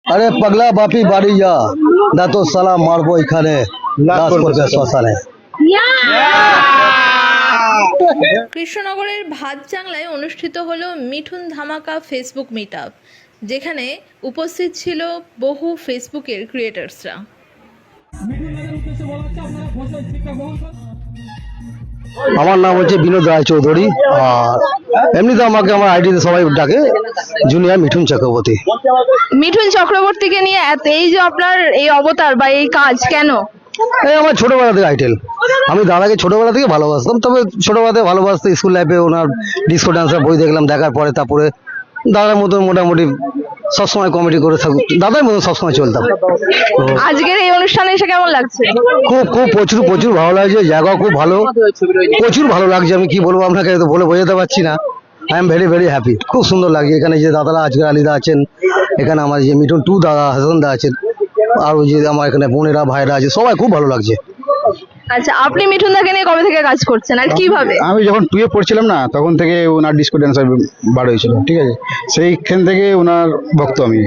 আরে পাগলা বাপি বাড়ি যা, না তো সালাম মারবো এখানে শ্মশানে। কৃষ্ণনগরের ভাতজাংলায় অনুষ্ঠিত হলো মিঠুন ধামাকা ফেসবুক মিটআপ, যেখানে উপস্থিত ছিল বহু ফেসবুকের ক্রিয়েটার্সরা। আমার নাম হচ্ছে বিনোদ রায়চৌধুরী, আর এমনিতে আমাকে আমার আইডিতে সবাই ডাকে জুনিয়র মিঠুন চক্রবর্তী। মিঠুন চক্রবর্তীকে নিয়ে এই যে আপনার এই অবতার বা এই কাজ কেন? এই আমার ছোটবেলা থেকে আইটেল, আমি দাদাকে ছোটবেলা থেকে ভালোবাসতাম, তবে ছোটবেলা থেকে ভালোবাসতে স্কুল লাইফে ওনার ডিসকো ডান্সার বই দেখলাম, দেখার পরে তারপরে দাদার মতো মোটামুটি সবসময় কমেডি করে থাকুক, দাদার মতো সবসময় চলতাম। আজকের এই অনুষ্ঠানে এসে কেমন লাগছে? খুব খুব প্রচুর ভালো লাগছে, জায়গা খুব ভালো, প্রচুর ভালো লাগছে। আমি কি বলবো আপনাকে, তো বলে বোঝাতে পারছি না। I am very very happy, খুব সুন্দর লাগছে। এখানে যে দাদারা আজকের আলিদা আছেন, এখানে আমার যে মিঠুন টু দাদা হাসান দা আছেন, আর ওই যে আমার এখানে বোনেরা ভাইরা আছে, সবাই খুব ভালো লাগছে। আচ্ছা, আপনি মিঠুন দাকে নিয়ে কবে থেকে কাজ করছেন আর কিভাবে? আমি যখন টুয়ে পড়ছিলাম না, তখন থেকে ওনার ডিসকো ড্যান্সার বার হয়েছিল, ঠিক আছে, সেইখান থেকে ওনার ভক্ত আমি।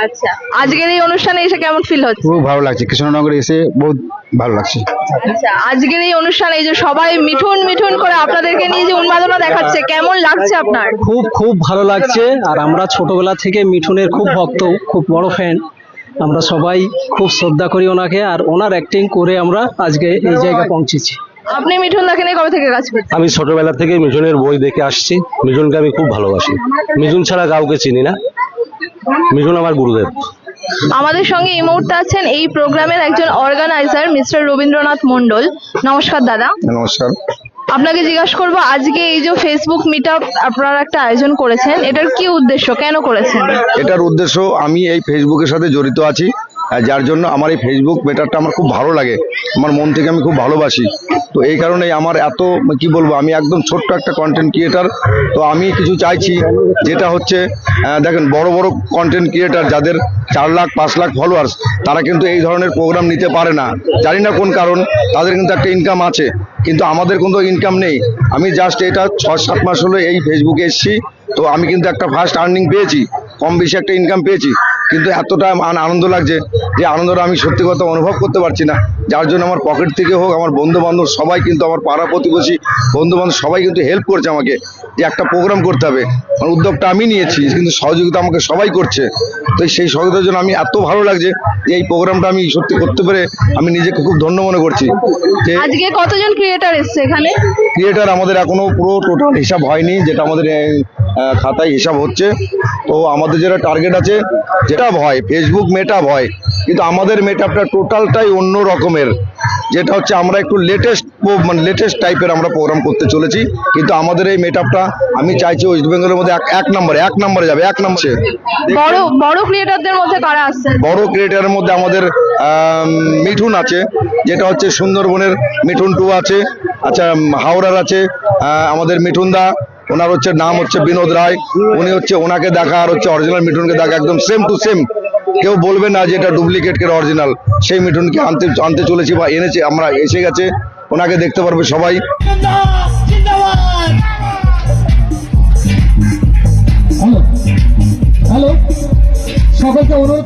আচ্ছা, আজকের এই অনুষ্ঠানে এসে কেমন ফিল হচ্ছে? খুব ভালো লাগছে, কৃষ্ণনগরে এসে বহুত ভালো লাগছে। আচ্ছা, আজকের এই অনুষ্ঠানে এই যে সবাই মিঠুন মিঠুন করে আপনাদেরকে নিয়ে যে উন্মাদনা দেখাচ্ছে, কেমন লাগছে আপনার? খুব খুব ভালো লাগছে। আর আমরা ছোটবেলা থেকে মিঠুনের খুব ভক্ত, খুব বড় ফ্যান। আমরা সবাই খুব শ্রদ্ধা করি ওনাকে, আর ওনার অ্যাক্টিং করে আমরা আজকে এই জায়গায় পৌঁছেছি। আপনি মিঠুন দাকে নিয়ে কবে থেকে কাজ করছেন? আমি ছোটবেলা থেকে মিঠুনের বই দেখে আসছি, মিঠুনকে আমি খুব ভালোবাসি, মিঠুন ছাড়া কাউকে চিনি না, মিঠুন আমার গুরুদেব। আমাদের সঙ্গে এই মুহূর্তে আছেন এই প্রোগ্রামের একজন অর্গানাইজার মিস্টার রবীন্দ্রনাথ মন্ডল। নমস্কার দাদা। নমস্কার। আপনাকে জিজ্ঞাসা করবো, আজকে এই যে ফেসবুক মিটআপ আপনারা একটা আয়োজন করেছেন, এটার কি উদ্দেশ্য, কেন করেছেন? এটার উদ্দেশ্য, আমি এই ফেসবুকের সাথে জড়িত আছি, যার জন্য আমার এই ফেসবুক মেটারটা আমার খুব ভালো লাগে, আমার মন থেকে আমি খুব ভালোবাসি। তো এই কারণেই আমার এত কি বলবো, আমি একদম ছোট্ট একটা কন্টেন্ট ক্রিয়েটার। তো আমি কিছু চাইছি, যেটা হচ্ছে দেখেন, বড় বড় কন্টেন্ট ক্রিয়েটার যাদের 4 লাখ 5 লাখ ফলোয়ার্স, তারা কিন্তু এই ধরনের প্রোগ্রাম নিতে পারে না, জানি না কোন কারণ। তাদের কিন্তু একটা ইনকাম আছে, কিন্তু আমাদের কোনো ইনকাম নেই। আমি জাস্ট এটা 6-7 মাস হলো এই ফেসবুকে এসেছি, তো আমি কিন্তু একটা ফার্স্ট আর্নিং পেয়েছি, কম বেশি একটা ইনকাম পেয়েছি, কিন্তু এতটা আনন্দ লাগছে যে আনন্দটা আমি সত্যি কথা অনুভব করতে পারছি না। যার জন্য আমার পকেট থেকে হোক, আমার বন্ধু বান্ধব সবাই কিন্তু, আমার পাড়া প্রতিবেশী বন্ধু বান্ধব সবাই কিন্তু হেল্প করছে আমাকে, যে একটা প্রোগ্রাম করতে হবে। মানে উদ্যোগটা আমি নিয়েছি, কিন্তু সহযোগিতা আমাকে সবাই করছে। তো সেই সহযোগিতার জন্য আমি এত ভালো লাগছে যে এই প্রোগ্রামটা আমি সত্যি করতে পেরে আমি নিজেকে খুব ধন্য মনে করছি। যে আজকে কতজন ক্রিয়েটার এসছে এখানে? ক্রিয়েটার আমাদের এখনো পুরো টোটাল হিসাব হয়নি, যেটা আমাদের খাতায় হিসাব হচ্ছে। তো আমাদের যেটা টার্গেট আছে, যেটা হয় ফেসবুক মেটআপ হয়, কিন্তু আমাদের মেটআপটা টোটালটাই অন্য রকমের, যেটা হচ্ছে আমরা একটু লেটেস্ট টাইপের আমরা প্রোগ্রাম করতে চলেছি। কিন্তু আমাদের এই মেটআপটা আমি চাইছি ওয়েস্ট বেঙ্গলের মধ্যে এক নম্বরে যাবে, 1 নম্বরে। বড় ক্রিয়েটারদের মধ্যে কারা আসছে? বড় ক্রিয়েটারের মধ্যে আমাদের মিঠুন আছে, যেটা হচ্ছে সুন্দরবনের মিঠুন টু আছে, আচ্ছা হাওড়ার আছে আমাদের মিঠুন দা, ওনার হচ্ছে নাম হচ্ছে বিনোদ রায়, উনি হচ্ছে ওনাকে দেখা আর হচ্ছে অরিজিনাল মিঠুনকে দেখা একদম সেম টু সেম, কেউ বলবে না যে এটা ডুপ্লিকেট কে অরিজিনাল। সেই মিঠুনকে আনতে চলেছি বা এনেছে, আমরা এসে গেছে, ওনাকে দেখতে পারবে সবাই। হ্যালো সকলকে অনুরোধ।